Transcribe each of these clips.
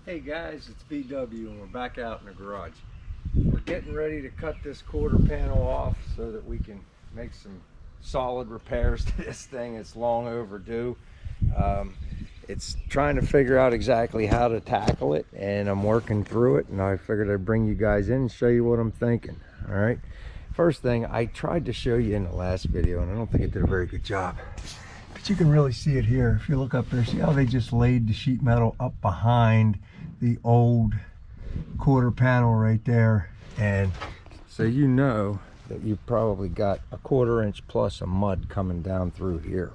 Hey guys, it's BW and we're back out in the garage. We're getting ready to cut this quarter panel off so that we can make some solid repairs to this thing. It's long overdue. It's trying to figure out exactly how to tackle it, and I'm working through it, and I figured I'd bring you guys in and show you what I'm thinking. All right, first thing, I tried to show you in the last video and I don't think it did a very good job, but you can really see it here. If you look up there, see how they just laid the sheet metal up behind the old quarter panel right there, and so you know that you've probably got a 1/4 inch plus of mud coming down through here.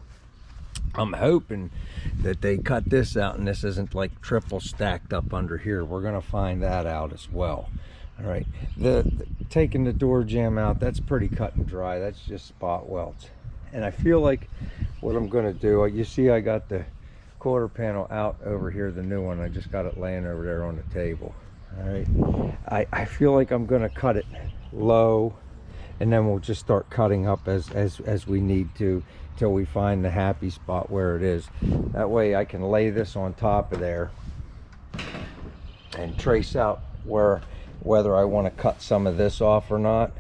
I'm hoping that they cut this out and this isn't like triple stacked up under here. We're gonna find that out as well. All right, taking the door jamb out, that's pretty cut and dry. That's just spot welds. And I feel like what I'm gonna do, you see I got the quarter panel out over here, the new one. I just got it laying over there on the table. All right, I feel like I'm gonna cut it low, and then we'll just start cutting up as we need to till we find the happy spot where it is. That way I can lay this on top of there and trace out whether I want to cut some of this off or not.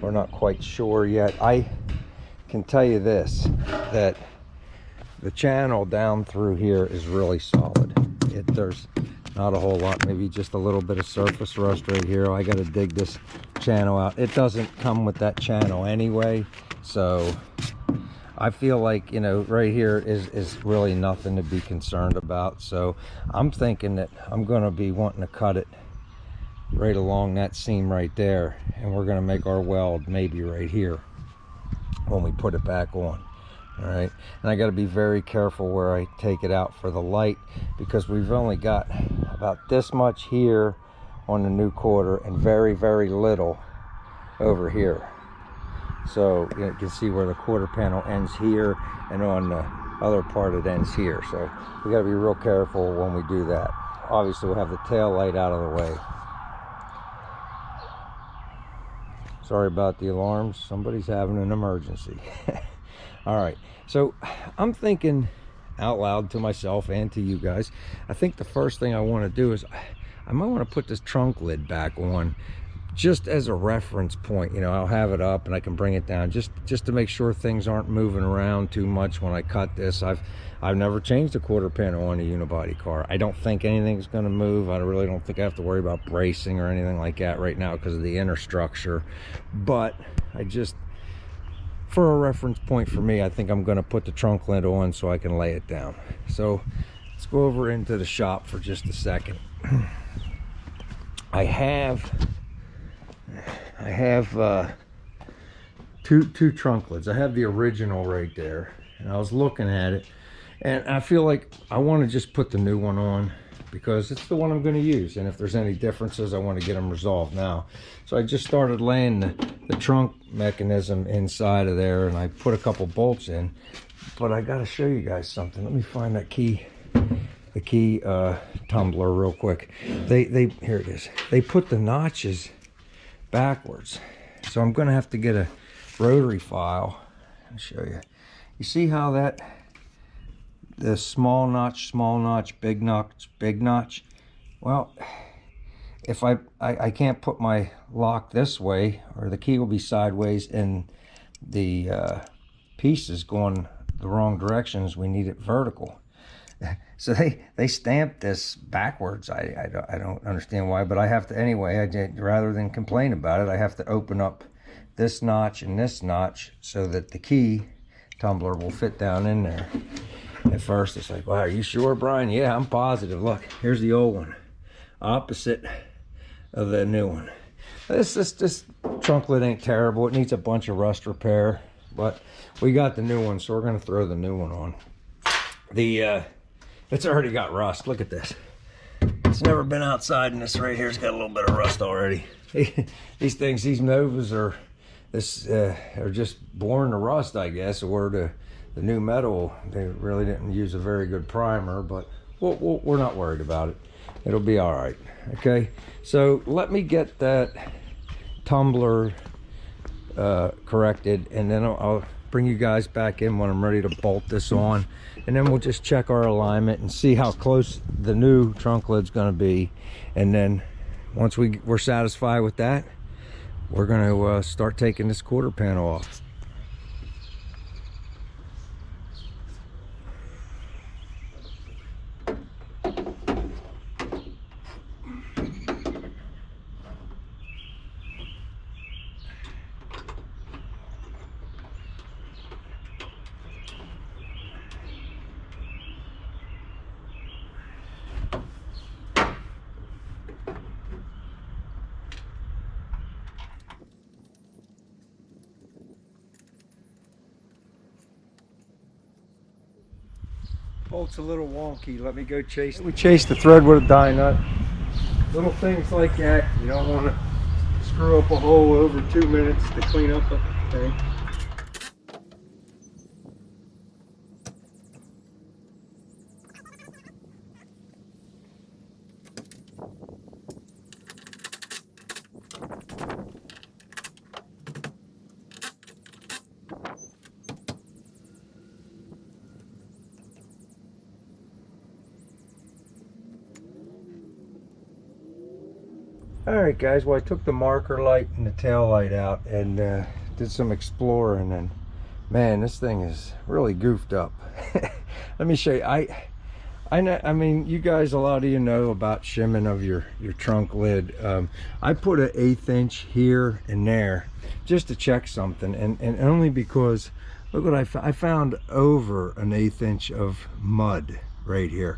We're not quite sure yet. I can tell you this, that the channel down through here is really solid. There's not a whole lot, maybe just a little bit of surface rust right here. I got to dig this channel out. It doesn't come with that channel anyway, so I feel like, you know, right here is really nothing to be concerned about. So I'm thinking that I'm going to be wanting to cut it right along that seam right there, and we're going to make our weld maybe right here when we put it back on. All right, and I got to be very careful where I take it out for the light, because we've only got about this much here on the new quarter and very little over here. So you can see where the quarter panel ends here, and on the other part it ends here. So we got to be real careful when we do that. Obviously we'll have the tail light out of the way. Sorry about the alarms, somebody's having an emergency. All right, so I'm thinking out loud to myself and to you guys. I think the first thing I want to do is I might want to put this trunk lid back on, just as a reference point. You know, I'll have it up and I can bring it down just to make sure things aren't moving around too much when I cut this. I've never changed a quarter panel on a unibody car. I don't think anything's going to move. I really don't think I have to worry about bracing or anything like that right now because of the inner structure. But I just, for a reference point for me, I think I'm going to put the trunk lid on so I can lay it down. So let's go over into the shop for just a second. I have two trunk lids. I have the original right there, and I was looking at it, and I feel like I want to just put the new one on because it's the one I'm going to use, and if there's any differences I want to get them resolved now. So I just started laying the trunk mechanism inside of there, and I put a couple bolts in, but I got to show you guys something. Let me find that key, the key tumbler real quick. They here it is. They put the notches backwards, so I'm going to have to get a rotary file and show you. You see how that the small notch, big notch. Well, if I can't put my lock this way, or the key will be sideways and the piece is going the wrong directions, we need it vertical. So they stamped this backwards. I don't understand why, but I have to anyway. Rather than complain about it, I have to open up this notch and this notch so that the key tumbler will fit down in there. At first it's like, wow, are you sure, Brian? Yeah, I'm positive. Look, here's the old one, opposite of the new one. This trunk lid ain't terrible. It needs a bunch of rust repair, but we got the new one, so we're gonna throw the new one on. It's already got rust. Look at this. It's never been outside, and this right here's got a little bit of rust already. These things, these Novas are just born to rust, I guess, or the new metal. They really didn't use a very good primer, but we're not worried about it. It'll be all right. Okay, so let me get that tumbler corrected, and then I'll bring you guys back in when I'm ready to bolt this on, and then we'll just check our alignment and see how close the new trunk lid's going to be. And then once we're satisfied with that, we're going to start taking this quarter panel off. Bolt's a little wonky. Let me go chase. We chase the thread with a die nut. Little things like that. You don't want to screw up a hole over 2 minutes to clean up the thing. Alright guys, well I took the marker light and the tail light out and did some exploring, and man, this thing is really goofed up. Let me show you. I mean, you guys, a lot of you know about shimming of your trunk lid. I put an 1/8 inch here and there just to check something, and only because look what I found over an 1/8 inch of mud right here.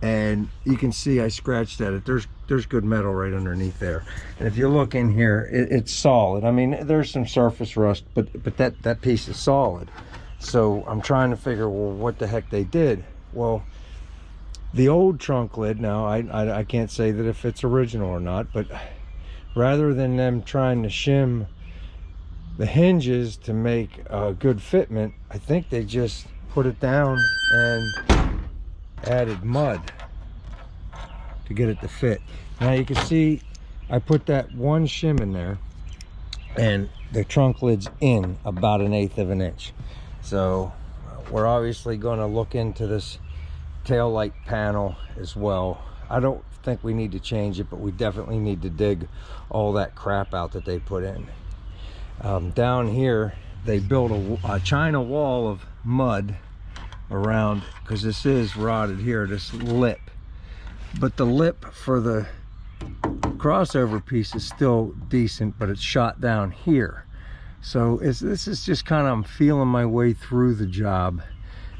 And you can see I scratched at it. There's good metal right underneath there. And if you look in here, it's solid. I mean, there's some surface rust, but that piece is solid. So I'm trying to figure, well, what the heck they did. Well, the old trunk lid, now I can't say that if it's original or not, but rather than them trying to shim the hinges to make a good fitment, I think they just put it down and added mud to get it to fit. Now you can see I put that one shim in there, and the trunk lid's in about 1/8 of an inch. So we're obviously going to look into this tail light panel as well. I don't think we need to change it, but we definitely need to dig all that crap out that they put in. Down here they built a China wall of mud around, because this is rotted here, this lip, but the lip for the crossover piece is still decent, but it's shot down here. So this is just kind of, I'm feeling my way through the job,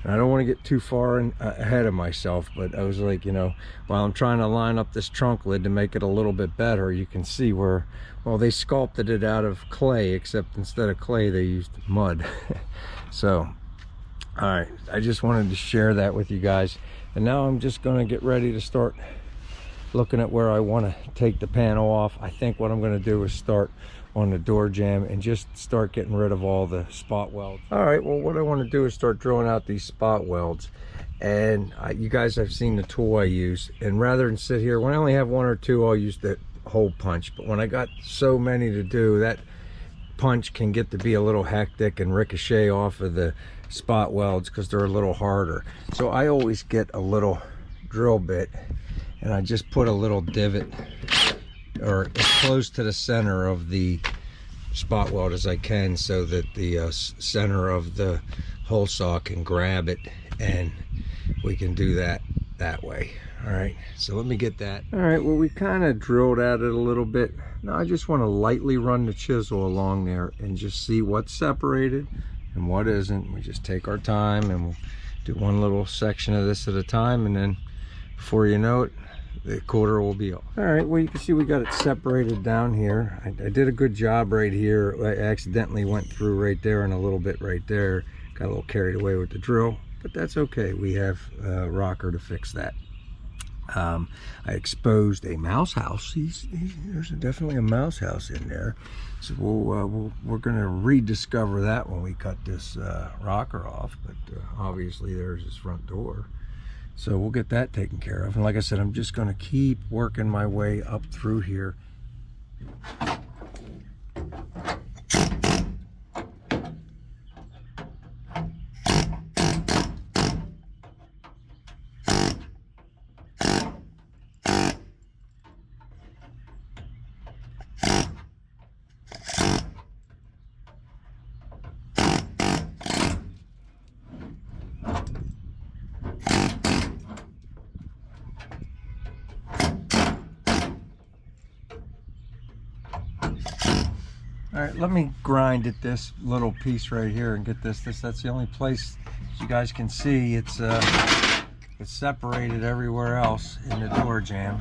and I don't want to get too far ahead of myself, but I was like, you know, while I'm trying to line up this trunk lid to make it a little bit better, you can see where, well, they sculpted it out of clay, except instead of clay they used mud. So all right, I just wanted to share that with you guys. And now I'm just going to get ready to start looking at where I want to take the panel off. I think what I'm going to do is start on the door jamb and just start getting rid of all the spot welds. All right, well, what I want to do is start drilling out these spot welds. And you guys have seen the tool I use. And rather than sit here, when I only have 1 or 2, I'll use the hole punch. But when I got so many to do, that punch can get to be a little hectic and ricochet off of the spot welds because they're a little harder. So I always get a little drill bit and I just put a little divot, or as close to the center of the spot weld as I can, so that the center of the hole saw can grab it, and we can do that way. All right, so let me get that. All right, well, we kind of drilled at it a little bit. Now I just want to lightly run the chisel along there and just see what's separated and what isn't. We just take our time and we'll do one little section of this at a time, and then before you know it, the quarter will be off. All right, well, you can see we got it separated down here. I did a good job right here. I accidentally went through right there and a little bit right there. Got a little carried away with the drill, but that's okay. We have a rocker to fix that. I exposed a mouse house. There's definitely a mouse house in there. So we're going to rediscover that when we cut this rocker off. But obviously there's his front door. So we'll get that taken care of. And like I said, I'm just going to keep working my way up through here. All right, let me grind at this little piece right here and get this. That's the only place you guys can see it's separated everywhere else in the door jamb.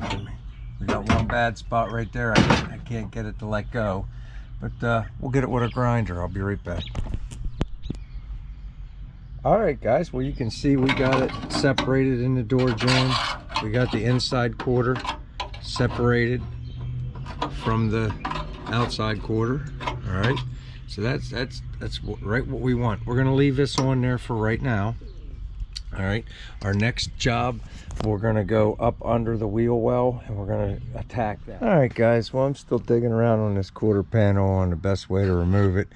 We got one bad spot right there. I can't get it to let go, but we'll get it with a grinder. I'll be right back. All right, guys. Well, you can see we got it separated in the door jamb. We got the inside quarter separated from the outside quarter. All right, so that's right what we want. We're gonna leave this on there for right now. All right, our next job, we're gonna go up under the wheel well and we're gonna attack that. All right, guys, well, I'm still digging around on this quarter panel on the best way to remove it,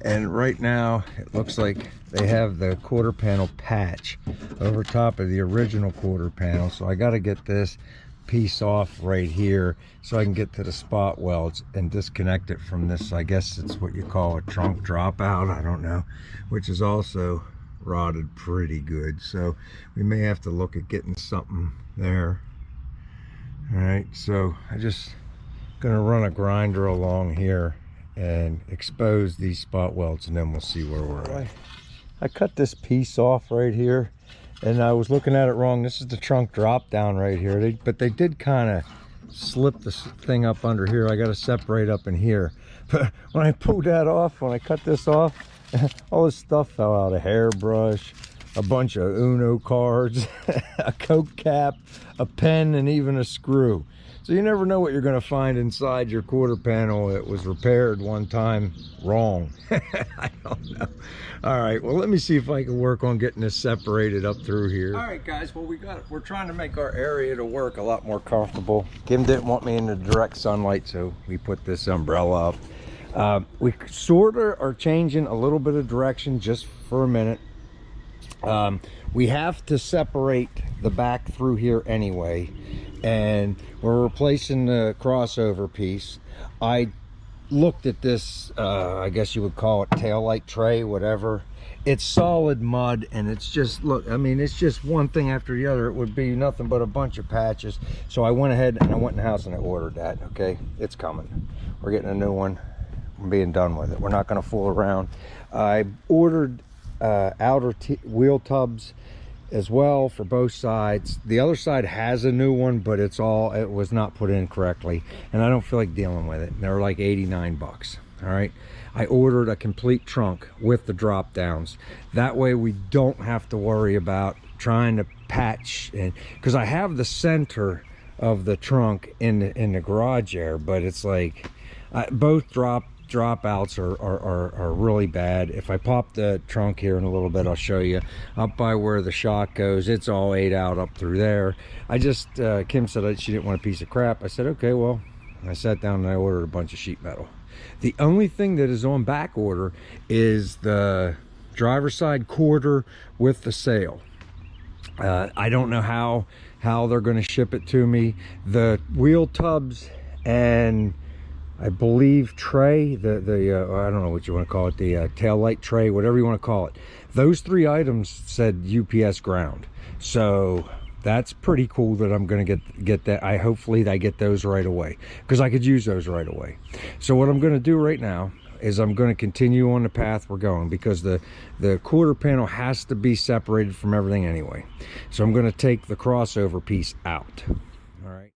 and right now it looks like they have the quarter panel patch over top of the original quarter panel, so I got to get this piece off right here so I can get to the spot welds and disconnect it from this. I guess it's what you call a trunk dropout, I don't know, which is also rotted pretty good, so we may have to look at getting something there. All right, so I just gonna run a grinder along here and expose these spot welds, and then we'll see where we're at. I cut this piece off right here, and I was looking at it wrong. This is the trunk drop down right here, but they did kind of slip this thing up under here. I got to separate up in here, but when I pulled that off, when I cut this off, all this stuff fell out. A hairbrush, a bunch of Uno cards, a Coke cap, a pen, and even a screw. So you never know what you're going to find inside your quarter panel. It was repaired one time wrong. I don't know. All right, well, let me see if I can work on getting this separated up through here. All right, guys, well, we're trying to make our area to work a lot more comfortable. Kim didn't want me in the direct sunlight, so we put this umbrella up. We sort of are changing a little bit of direction just for a minute. We have to separate the back through here anyway, and we're replacing the crossover piece. I looked at this, I guess you would call it taillight tray, whatever. It's solid mud, and it's just, look, I mean, it's just one thing after the other. It would be nothing but a bunch of patches. So I went ahead and I went in the house and I ordered that. Okay, it's coming. We're getting a new one. We're being done with it. We're not going to fool around. I ordered outer wheel tubs as well for both sides. The other side has a new one, but it was not put in correctly, and I don't feel like dealing with it. They were like 89 bucks. All right, I ordered a complete trunk with the drop downs. That way we don't have to worry about trying to patch, and because I have the center of the trunk in the garage there, but it's like both dropouts are really bad. If I pop the trunk here in a little bit, I'll show you up by where the shock goes. It's all ate out up through there. I just Kim said she didn't want a piece of crap. I said, okay, well, I sat down and I ordered a bunch of sheet metal. The only thing that is on back order is the driver's side quarter with the sail. I don't know how they're going to ship it to me. The wheel tubs and I believe tray, the I don't know what you want to call it, the tail light tray, whatever you want to call it. Those three items said UPS ground. So that's pretty cool that I'm going to get that. Hopefully I get those right away, because I could use those right away. So what I'm going to do right now is I'm going to continue on the path we're going, because the quarter panel has to be separated from everything anyway. So I'm going to take the crossover piece out. All right.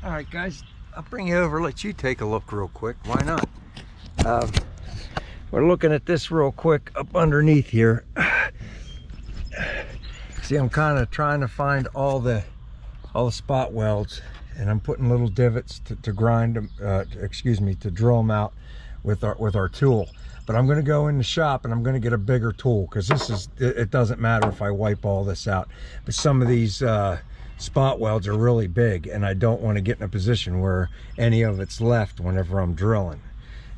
All right, guys, I'll bring you over, let you take a look real quick. Why not? We're looking at this real quick up underneath here. See, I'm kind of trying to find all the spot welds, and I'm putting little divots to grind them, to drill them out with our tool. But I'm going to go in the shop and I'm going to get a bigger tool, because it doesn't matter if I wipe all this out. But some of these spot welds are really big, and I don't want to get in a position where any of it's left whenever I'm drilling.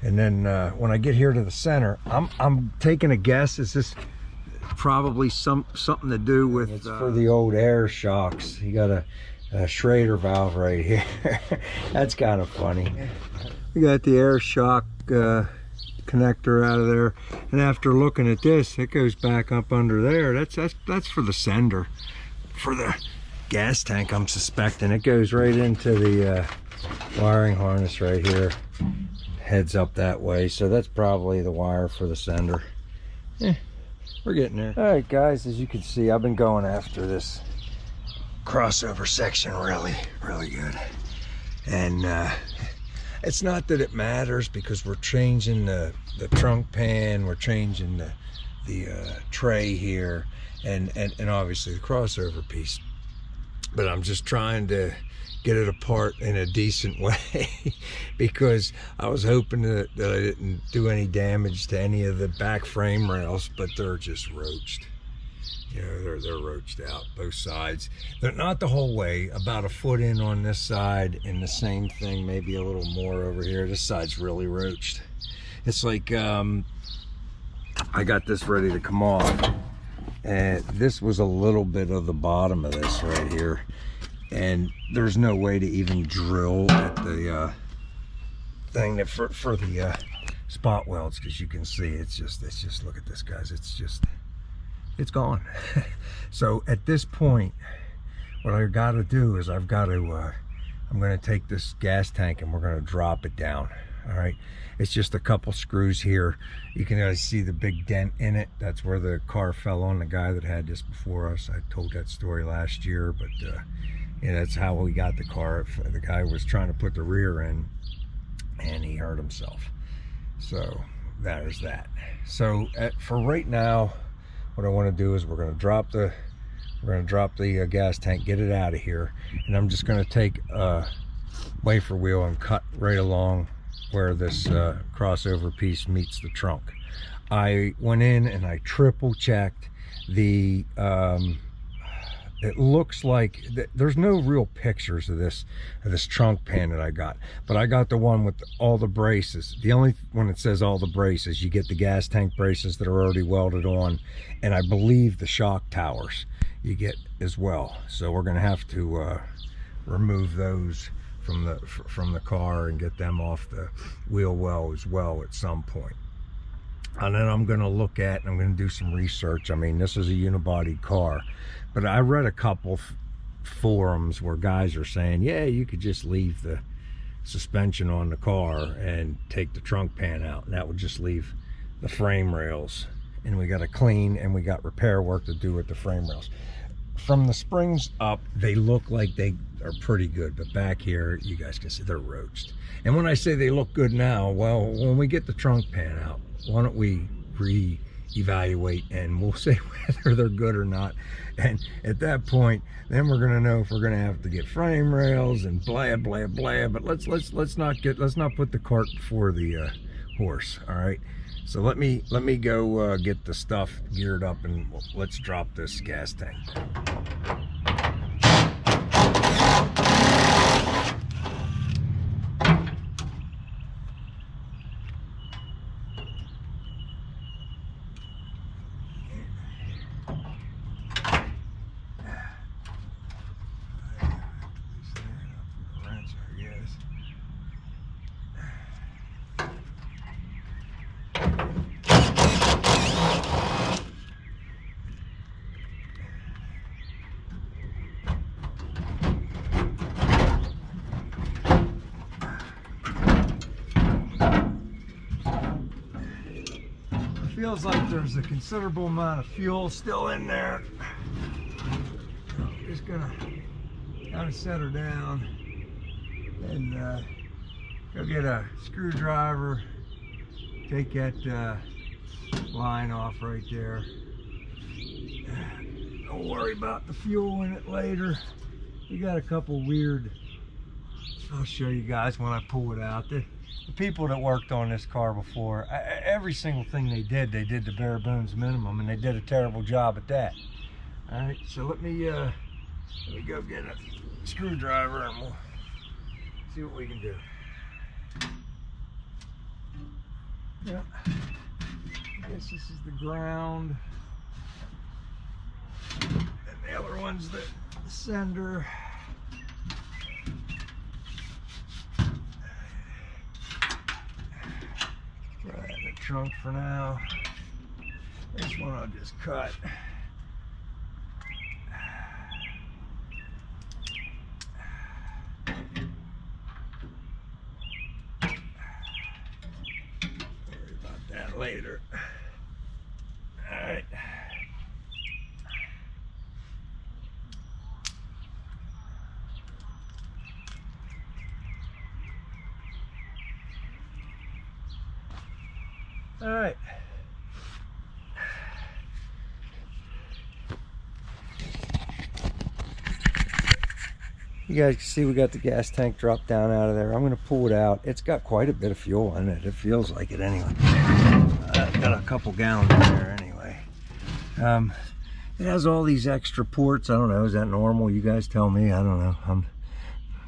And then when I get here to the center, I'm taking a guess. Is this probably something to do with? It's for the old air shocks. You got a Schrader valve right here. That's kind of funny. We got the air shock connector out of there, and after looking at this, it goes back up under there. That's for the sender, for the gas tank. I'm suspecting it goes right into the wiring harness right here, heads up that way, so that's probably the wire for the sender. We're getting there. All right, guys, as you can see, I've been going after this crossover section really good, and it's not that it matters, because we're changing the trunk pan, we're changing the tray here, and obviously the crossover piece, but I'm just trying to get it apart in a decent way because I was hoping that I didn't do any damage to any of the back frame rails, but they're just roached. You know, they're roached out, both sides. They're not the whole way, about a foot in on this side, and the same thing, maybe a little more over here. This side's really roached. It's like, I got this ready to come off, and this was a little bit of the bottom of this right here, and there's no way to even drill at the thing that for the spot welds, because you can see it's just look at this, guys, it's gone. So at this point, what I got to do is I'm going to take this gas tank and we're going to drop it down. All right, it's just a couple screws here. You can see the big dent in it. That's where the car fell on the guy that had this before us. I told that story last year, but yeah, that's how we got the car. The guy was trying to put the rear in and he hurt himself. So that is that. So for right now, what I want to do is we're going to drop the gas tank, get it out of here, and I'm just going to take a wafer wheel and cut right along where this crossover piece meets the trunk. I went in and I triple checked the it looks like there's no real pictures of this trunk pan that I got, but I got the one with all the braces. The only one that says all the braces, you get the gas tank braces that are already welded on, and I believe the shock towers you get as well. So we're gonna have to remove those from the car and get them off the wheel well as well at some point. And then I'm going to look at, and I'm going to do some research. I mean, this is a unibody car, but I read a couple forums where guys are saying, yeah, you could just leave the suspension on the car and take the trunk pan out, and that would just leave the frame rails. And we got to clean, and we got repair work to do with the frame rails. From the springs up, they look like they are pretty good, but back here, you guys can see they're roached. And when I say they look good now, well, when we get the trunk pan out, why don't we re-evaluate and we'll say whether they're good or not. And at that point, then we're gonna know if we're gonna have to get frame rails and blah blah blah. But let's not put the cart before the horse. All right. So let me go get the stuff geared up, and let's drop this gas tank. Feels like there's a considerable amount of fuel still in there. I'm just gonna kind of set her down and go get a screwdriver, take that line off right there. Don't worry about the fuel in it later. We got a couple weird, I'll show you guys when I pull it out. The people that worked on this car before, every single thing they did the bare bones minimum, and they did a terrible job at that. All right, so let me go get a screwdriver and we'll see what we can do. Yeah, I guess this is the ground, and the other one's the sender. trunk for now. This one I'll just cut. Worry about that later. All right. All right. You guys can see we got the gas tank dropped down out of there. I'm going to pull it out. It's got quite a bit of fuel in it. It feels like it anyway. Got a couple gallons in there anyway. It has all these extra ports. I don't know. Is that normal? You guys tell me. I don't know. I'm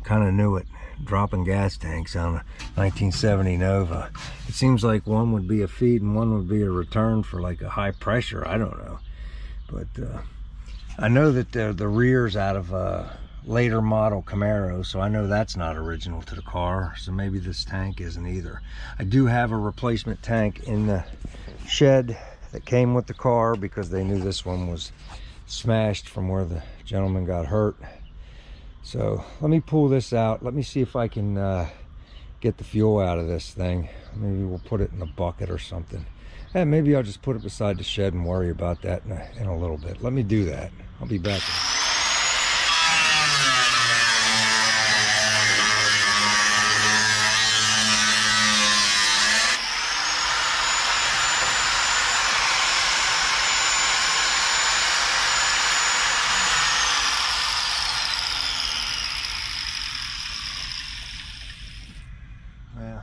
kind of new at dropping gas tanks on a 1970 Nova. It seems like one would be a feed and one would be a return for like a high pressure. I don't know. But I know that the rear's out of later model Camaro, so I know that's not original to the car, so maybe this tank isn't either. I do have a replacement tank in the shed that came with the car because they knew this one was smashed from where the gentleman got hurt. So let me pull this out. Let me see if I can get the fuel out of this thing. Maybe we'll put it in a bucket or something, and maybe I'll just put it beside the shed and worry about that in a little bit. Let me do that. I'll be back. Yeah.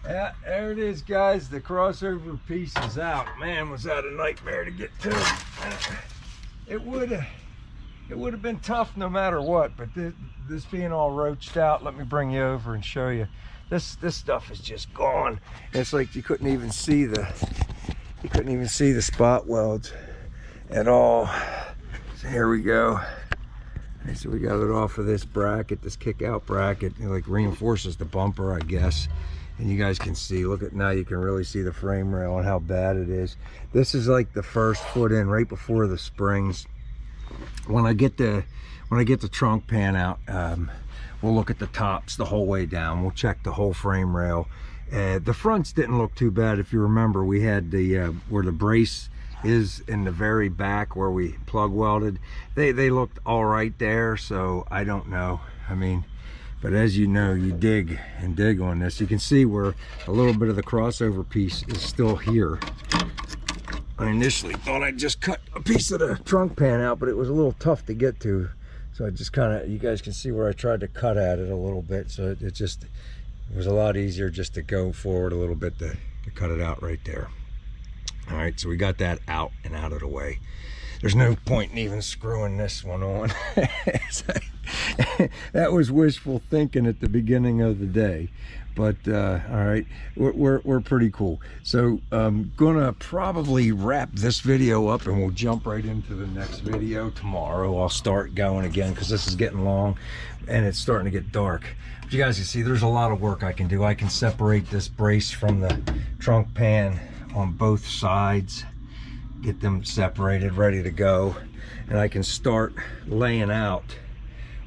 Yeah, there it is, guys. The crossover piece is out. Man, was that a nightmare to get to. It would have been tough no matter what, but this being all roached out, let me bring you over and show you. This stuff is just gone. It's like you couldn't even see the spot welds at all. So here we go. So we got it off of this bracket, this kick out bracket. It like reinforces the bumper, I guess. And you guys can see, look at now, you can really see the frame rail and how bad it is. This is like the first foot in, right before the springs. When I get the trunk pan out, we'll look at the tops the whole way down. We'll check the whole frame rail. The fronts didn't look too bad. If you remember, we had the where the brace is in the very back where we plug welded. They looked all right there, so I don't know. I mean, but as you know, you dig and dig on this. You can see where a little bit of the crossover piece is still here. I initially thought I'd just cut a piece of the trunk pan out, but it was a little tough to get to. So I just kind of, you guys can see where I tried to cut at it a little bit. So it was a lot easier just to go forward a little bit to cut it out right there. All right, so we got that out and out of the way. There's no point in even screwing this one on. That was wishful thinking at the beginning of the day. But all right, we're pretty cool. So I'm gonna probably wrap this video up and we'll jump right into the next video tomorrow. I'll start going again because this is getting long and it's starting to get dark. But you guys can see there's a lot of work I can do. I can separate this brace from the trunk pan on both sides, get them separated, ready to go, and I can start laying out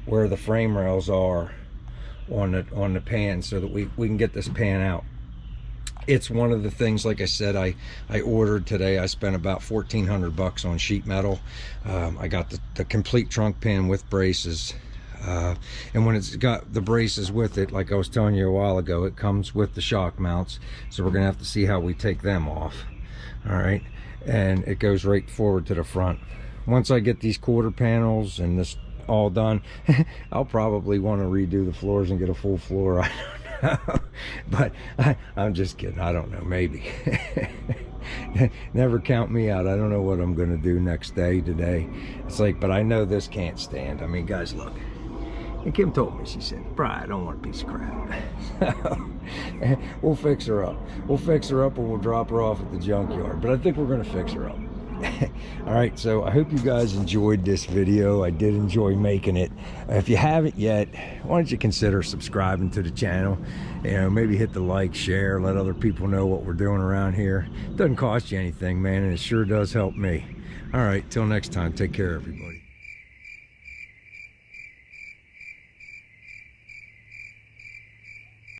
where the frame rails are on the pan so that we can get this pan out. It's one of the things, like I said, I ordered today. I spent about 1,400 bucks on sheet metal. I got the complete trunk pan with braces. And when it's got the braces with it, like I was telling you a while ago, it comes with the shock mounts, so we're gonna have to see how we take them off. All right, and it goes right forward to the front. Once I get these quarter panels and this all done, I'll probably want to redo the floors and get a full floor. I don't know, but I'm just kidding. I don't know, maybe. Never count me out. I don't know what I'm gonna do next day today. It's like, but I know this can't stand. I mean, guys, look. And Kim told me, she said, "Bri, I don't want a piece of crap." We'll fix her up. We'll fix her up or we'll drop her off at the junkyard. But I think we're gonna fix her up. All right, so I hope you guys enjoyed this video. I did enjoy making it. If you haven't yet, why don't you consider subscribing to the channel? You know, maybe hit the like, share, let other people know what we're doing around here. It doesn't cost you anything, man, and it sure does help me. All right, till next time, take care, everybody.